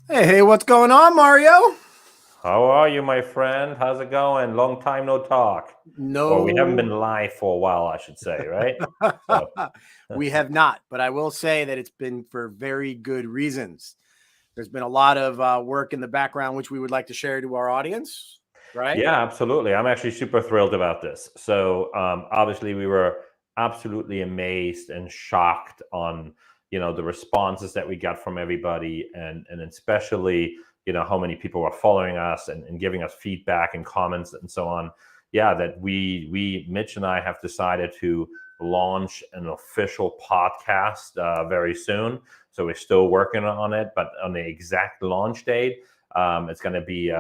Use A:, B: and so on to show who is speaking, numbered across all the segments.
A: Hey, what's going on, Mario?
B: How are you, my friend? How's it going? Long time no talk. Or we haven't
A: No,
B: been live for a while, I should say, right? So,
A: we have not, but I will say that it's been for very good reasons. There's been a lot of work in the background, which we would like to share to our audience, right?
B: yeah, absolutely. I'm actually super thrilled about this. So, obviously, we were absolutely amazed and shocked on, the responses that we got from everybody, and especially, how many people were following us and giving us feedback and comments and so on. Yeah, that Mitch and I have decided to launch an official podcast very soon. So we're still working on it, but on the exact launch date, it's going to be.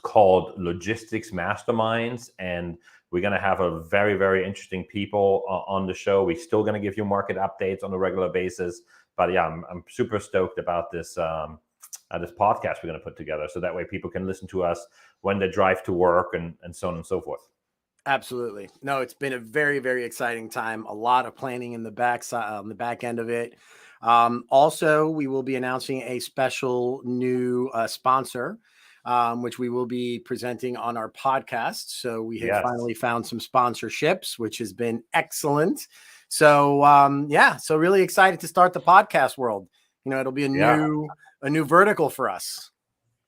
B: Called Logistics Masterminds, and we're going to have a very, very interesting people on the show. We're still going to give you market updates on a regular basis, but yeah, I'm super stoked about this podcast we're going to put together, so that way people can listen to us when they drive to work and so on and so forth.
A: Absolutely. No, it's been a very, very exciting time. A lot of planning in the back side, on the back end of it. Also, we will be announcing a special new sponsor, which we will be presenting on our podcast. So we have
B: Yes.
A: finally found some sponsorships, which has been excellent. So yeah, so really excited to start the podcast world. It'll be a
B: Yeah.
A: new vertical for us.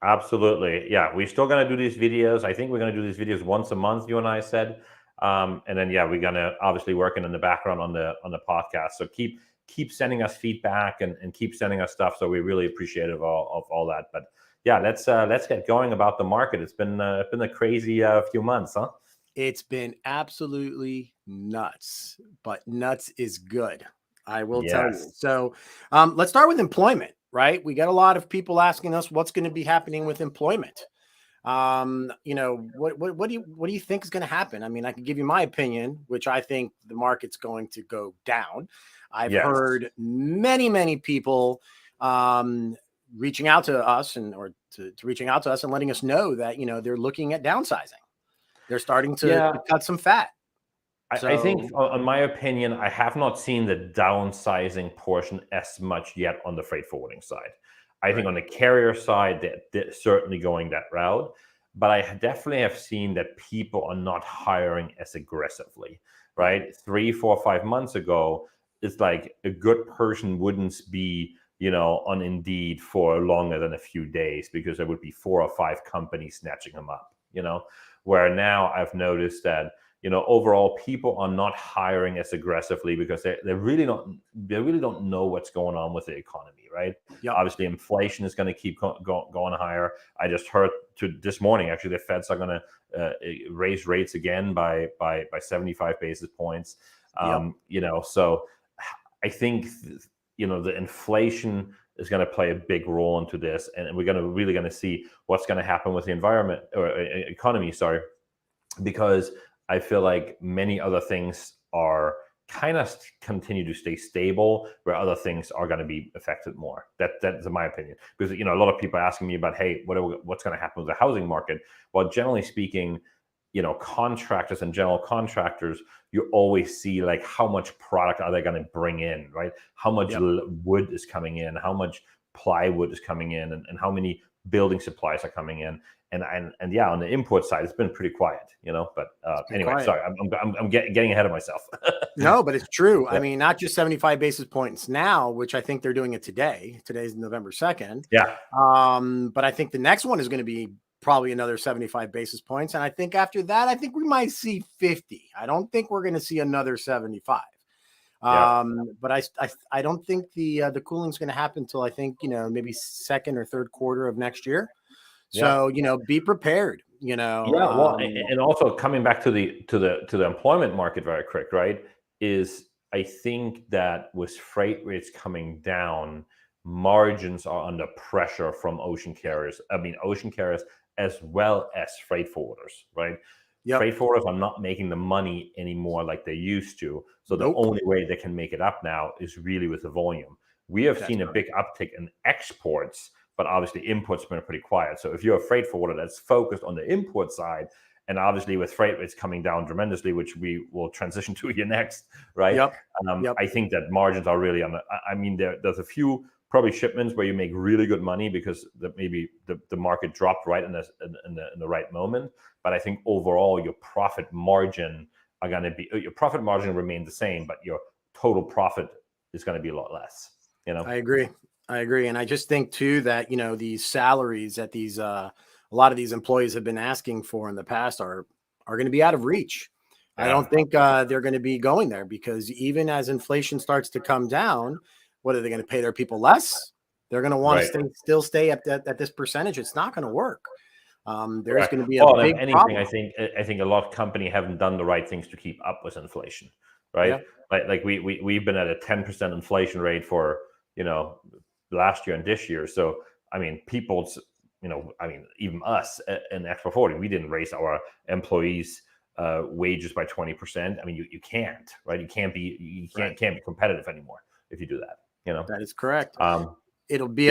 B: Absolutely. Yeah, we're still going to do these videos. I think we're going to do these videos once a month, you and I said. And then yeah, we're going to obviously working in the background on the podcast. So keep sending us feedback and keep sending us stuff. So we really appreciate all that. But yeah, let's get going about the market. It's been a crazy few months, huh?
A: It's been absolutely nuts, but nuts is good. I will tell you.
B: Yes.
A: So let's start with employment, right? We got a lot of people asking us what's going to be happening with employment. What do you think is going to happen? I mean, I can give you my opinion, which I think the market's going to go down. I've
B: Yes.
A: heard many people reaching out to us to reaching out to us and letting us know that they're looking at downsizing. They're starting to
B: Yeah.
A: cut some fat.
B: I think,
A: So
B: on my opinion, I have not seen the downsizing portion as much yet on the freight forwarding side. I think
A: right.
B: on the carrier side, they're certainly going that route, but I definitely have seen that people are not hiring as aggressively,
A: Mhm.
B: right? 3, 4, 5 months ago, it's like a good person wouldn't be, on Indeed for longer than a few days because there would be 4 or 5 companies snatching them up, where now I've noticed that overall people are not hiring as aggressively because they really don't know what's going on with the economy, right?
A: Yep.
B: Obviously inflation is going to keep going higher. I just heard this morning, actually, the Feds are going to raise rates again by 75 basis points.
A: Yep.
B: So I think the inflation is going to play a big role into this, and we're going to see what's going to happen with the environment or economy, sorry, because I feel like many other things are kind of continue to stay stable, where other things are going to be affected more. That's my opinion. Because a lot of people are asking me about, hey, what's going to happen with the housing market? Well, generally speaking, contractors and general contractors, you always see like how much product are they going to bring in, right? How much
A: Yep.
B: wood is coming in, how much plywood is coming in, and how many building supplies are coming in. And yeah, on the import side, it's been pretty quiet, But
A: It's been
B: anyway,
A: quiet.
B: sorry, I'm getting ahead of myself.
A: No, but it's true. I
B: Yeah,
A: mean, not just 75 basis points now, which I think they're doing it today. Today's November 2nd.
B: yeah,
A: But I think the next one is going to be probably another 75 basis points. And I think after that, I think we might see 50. I don't think we're going to see another 75.
B: yeah,
A: But I don't think the cooling is going to happen until I think maybe second or third quarter of next year.
B: yeah.
A: So be prepared.
B: Yeah, well, and also coming back to the employment market very quick, right? Is I think that with freight rates coming down, margins are under pressure from ocean carriers. I mean, ocean carriers as well as freight forwarders, right?
A: Yep.
B: Freight forwarders are not making the money anymore like they used to. So the
A: Nope.
B: only way they can make it up now is really with the volume. We have
A: That's
B: seen a
A: right.
B: big uptick in exports, but obviously imports been pretty quiet. So if you're a freight forwarder that's focused on the import side, and obviously with freight rates coming down tremendously, which we will transition to here next, right?
A: Yep. Yep.
B: I think that margins are really on the. I mean, there's a few probably shipments where you make really good money because maybe the market dropped right in the right moment. But I think overall your profit margin your profit margin remain the same, but your total profit is going to be a lot less.
A: I agree. And I just think too that these salaries that a lot of these employees have been asking for in the past are going to be out of reach. I don't think they're going to be going there, because even as inflation starts to come down, what are they going to pay their people less? They're going to want to still stay at this percentage. It's not going to work. There's going to be a big problem.
B: I think a lot of companies haven't done the right things to keep up with inflation, right? Yeah. Like we've been at a 10% inflation rate for last year and this year. So I mean, even us in Export Forwarding, we didn't raise our employees' wages by 20%. I mean, you can't, right? You can't be competitive anymore if you do that.
A: That is correct. It'll be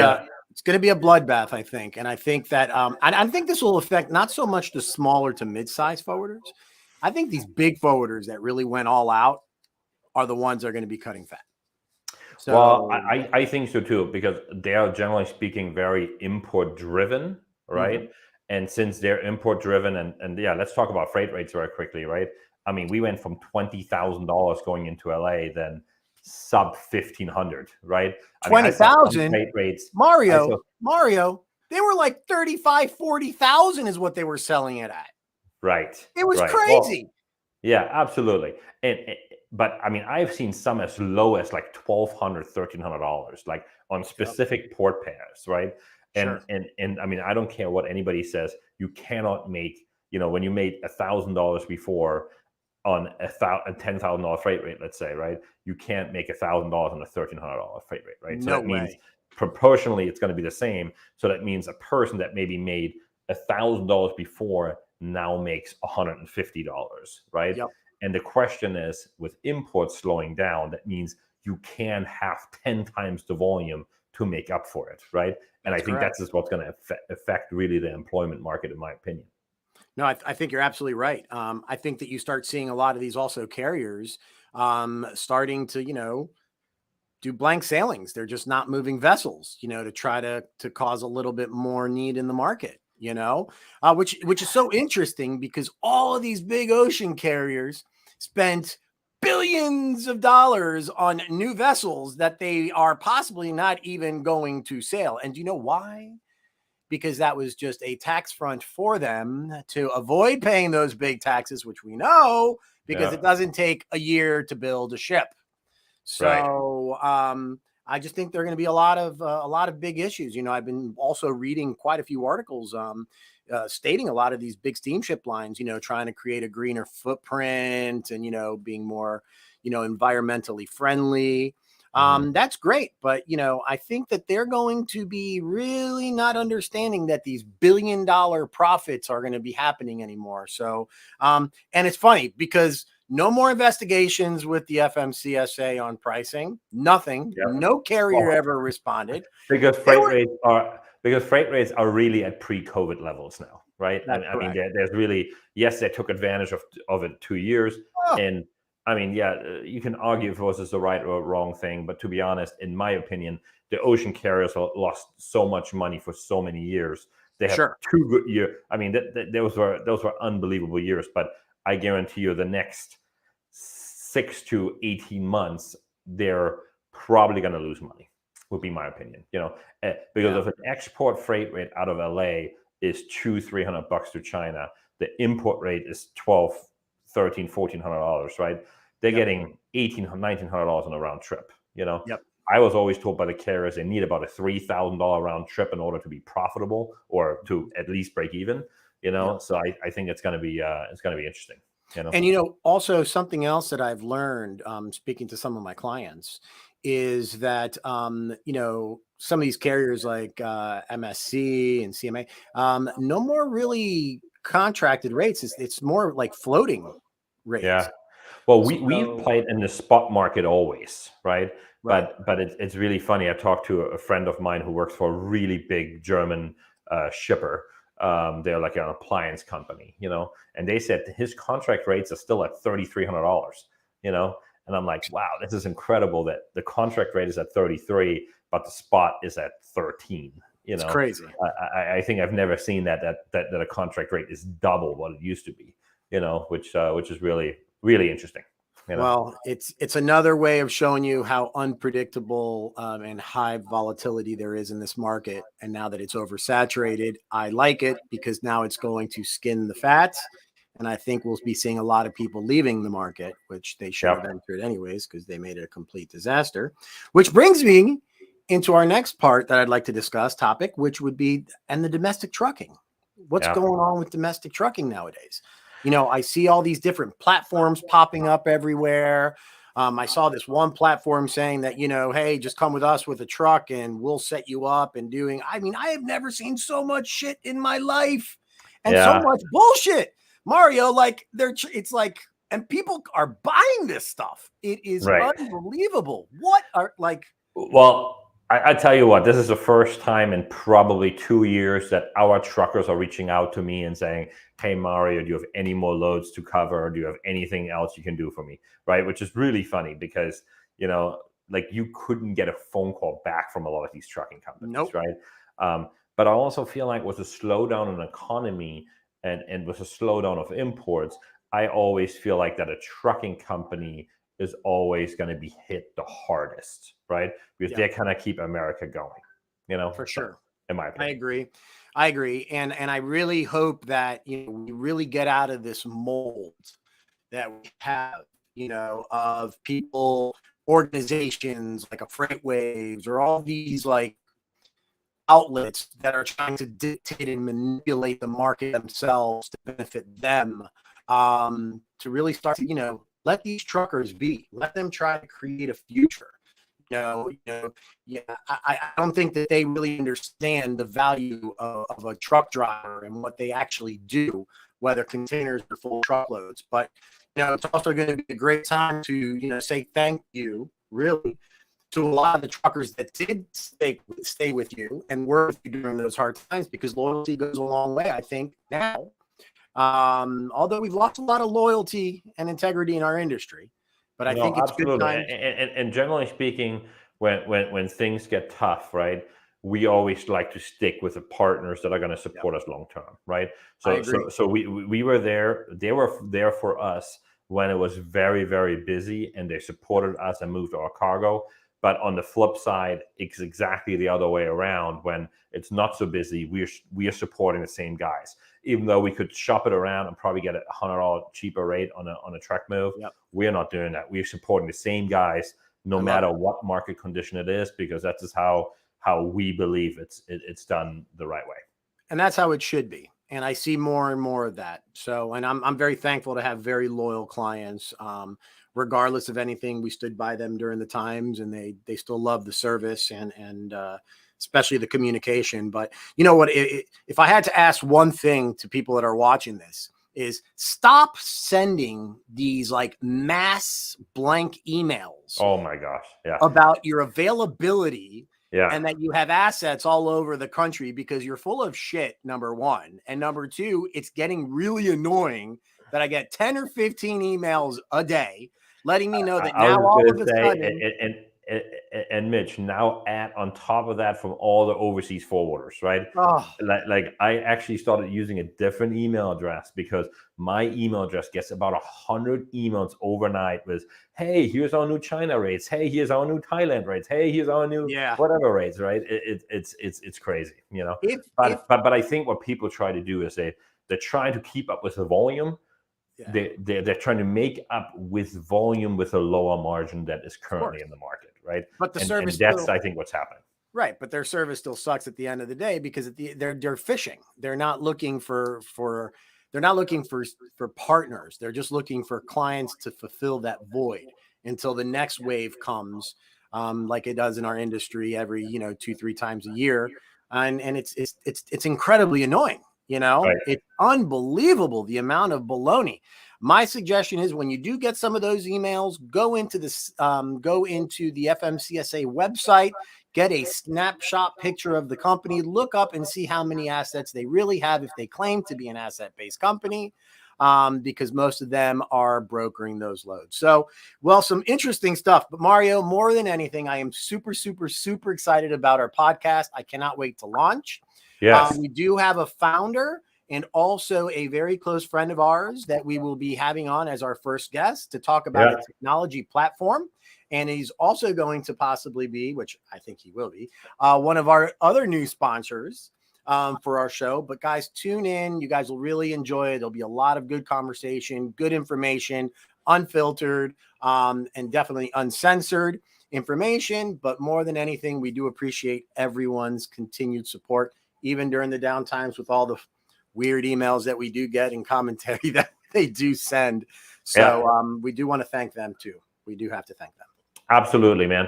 A: it's going to be a bloodbath, I think. And I think that I think this will affect not so much the smaller to mid-size forwarders. I think these big forwarders that really went all out are the ones that are going to be cutting fat. So,
B: well, I think so too, because they are generally speaking very import driven, right? Mm-hmm. And since they're import driven, and let's talk about freight rates very quickly, right? I mean, we went from $20,000 going into LA, then sub 1,500, right?
A: 20,000 freight rates. Mario, they were like 35, 40,000 is what they were selling it at.
B: Right.
A: It was crazy.
B: Well, yeah, absolutely. But I mean, I've seen some as low as like $1,200, $1,300, like on specific port pairs, right? And I mean, I don't care what anybody says. You cannot make, when you made $1,000 before on a $10,000 freight rate, let's say, right? You can't make $1,000 on a $1,300 freight rate, right? So that means proportionally it's going to be the same. So that means a person that maybe made $1,000 before now makes $150, right? Yep. And the question is, with imports slowing down, that means you can have 10 times the volume to make up for it, right? And I think that's just what's going to affect really the employment market, in my opinion.
A: No, I think you're absolutely right. I think that you start seeing a lot of these also carriers starting to, do blank sailings. They're just not moving vessels, to try to cause a little bit more need in the market, which is so interesting, because all of these big ocean carriers spent billions of dollars on new vessels that they are possibly not even going to sail. And do you know why? Because that was just a tax front for them to avoid paying those big taxes, which we know, because it doesn't take a year to build a ship. So I just think there are going to be a lot of big issues. I've been also reading quite a few articles stating a lot of these big steamship lines, trying to create a greener footprint and, being more, environmentally friendly. That's great. But, I think that they're going to be really not understanding that these billion-dollar profits are going to be happening anymore. So, and it's funny because no more investigations with the FMCSA on pricing, nothing, no carrier ever responded.
B: Because freight rates are really at pre-COVID levels now, right? I mean, there's really, yes, they took advantage of it 2 years. And I mean, you can argue if it was the right or wrong thing, but to be honest, in my opinion, the ocean carriers lost so much money for so many years. They have 2 good years. I mean, those were unbelievable years. But I guarantee you, the next 6 to 18 months, they're probably going to lose money. Would be my opinion. Because if an export freight rate out of LA is $200-$300 to China, the import rate is $1,200, $1,300, $1,400, right? They're getting $1,800, $1,900 on a round trip. I was always told by the carriers they need about a $3,000 round trip in order to be profitable or to at least break even. So I think it's going to be interesting.
A: And also something else that I've learned speaking to some of my clients is that some of these carriers like MSC and CMA, no more really contracted rates. It's more like floating rates.
B: Yeah. Well, we've played in the spot market always, right? But it's really funny. I talked to a friend of mine who works for a really big German shipper. They're like an appliance company, and they said his contract rates are still at $3,300, And I'm like, wow, this is incredible that the contract rate is at 33, but the spot is at 13.
A: It's crazy.
B: I think I've never seen that a contract rate is double what it used to be, which is really, really interesting.
A: Well, it's another way of showing you how unpredictable and high volatility there is in this market. And now that it's oversaturated, I like it because now it's going to skin the fat. And I think we'll be seeing a lot of people leaving the market, which they should have entered anyways, because they made it a complete disaster. Which brings me into our next part that I'd like to discuss topic, which would be the domestic trucking. What's going on with domestic trucking nowadays? I see all these different platforms popping up everywhere. I saw this one platform saying that, hey, just come with us with a truck and we'll set you up and I have never seen so much shit in my life and so much bullshit. Mario, and people are buying this stuff. It is unbelievable.
B: Well, I tell you what, this is the first time in probably 2 years that our truckers are reaching out to me and saying, hey, Mario, do you have any more loads to cover? Do you have anything else you can do for me? Right. Which is really funny because, you couldn't get a phone call back from a lot of these trucking companies. Right. But I also feel like with a slowdown in economy and with a slowdown of imports, I always feel like that a trucking company is always going to be hit the hardest, right? Because they kind of keep America going,
A: for sure.
B: In my opinion.
A: I agree. And I really hope that, we really get out of this mold that we have, of people, organizations like a FreightWaves or all these outlets that are trying to dictate and manipulate the market themselves to benefit them, to really start to, let these truckers be. Let them try to create a future. I don't think that they really understand the value of a truck driver and what they actually do, whether containers or full truckloads. But it's also going to be a great time to say thank you, really, to a lot of the truckers that did stay with you and were with you during those hard times, because loyalty goes a long way, I think, now. Although we've lost a lot of loyalty and integrity in our industry, but I think it's
B: absolutely.
A: Good time.
B: And generally speaking, when things get tough, right, we always like to stick with the partners that are going to support us long term, right? So we were there. They were there for us when it was very, very busy, and they supported us and moved our cargo. But on the flip side, it's exactly the other way around. When it's not so busy, we are supporting the same guys. Even though we could shop it around and probably get a $100 cheaper rate on a truck move, we're not doing that. We're supporting the same guys, no matter what market condition it is, because that's just how we believe it's done the right way.
A: And that's how it should be. And I see more and more of that. So, and I'm very thankful to have very loyal clients. Regardless of anything, we stood by them during the times, and they still love the service and especially the communication. But you know what? If I had to ask one thing to people that are watching this, is stop sending these mass blank emails.
B: Oh my gosh. Yeah.
A: About your availability.
B: Yeah.
A: And that you have assets all over the country, because you're full of shit, number one. And number two, it's getting really annoying that I get 10 or 15 emails a day letting me know that now all of a sudden.
B: And Mitch, now add on top of that from all the overseas forwarders, right? Like I actually started using a different email address, because my email address gets about 100 emails overnight with, hey, here's our new China rates. Hey, here's our new Thailand rates. Hey, here's our new whatever rates, right? It's crazy, But I think what people try to do is they're trying to keep up with the volume. They're trying to make up with volume with a lower margin that is currently in the market, right?
A: But the service,
B: that's I think what's happening.
A: Right, but their service still sucks at the end of the day, because they're fishing. They're not looking for partners. They're just looking for clients to fulfill that void until the next wave comes, like it does in our industry every 2-3 times a year, and it's incredibly annoying. It's unbelievable the amount of baloney. My suggestion is, when you do get some of those emails, go into the FMCSA website, get a snapshot picture of the company, look up and see how many assets they really have, if they claim to be an asset-based company. because most of them are brokering those loads. So, well, some interesting stuff. But Mario, more than anything, I am super, super, super excited about our podcast. I cannot wait to launch.
B: Yes.
A: We do have a founder and also a very close friend of ours that we will be having on as our first guest to talk about a technology platform. And he's also going to possibly be, which I think he will be, one of our other new sponsors for our show. But guys, tune in. You guys will really enjoy it. There'll be a lot of good conversation, good information, unfiltered, and definitely uncensored information. But more than anything, we do appreciate everyone's continued support, even during the down times with all the weird emails that we do get and commentary that they do send. So we do want to thank them too. We do have to thank them.
B: Absolutely, man.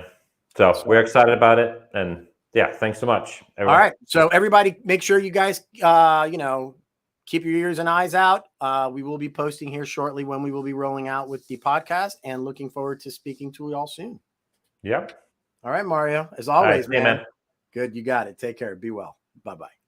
B: So we're excited about it. And yeah, thanks so much, everyone.
A: All right. So everybody, make sure you guys, keep your ears and eyes out. We will be posting here shortly when we will be rolling out with the podcast, and looking forward to speaking to you all soon.
B: Yep.
A: All right, Mario, as always,
B: man.
A: Good. You got it. Take care. Be well. Bye-bye.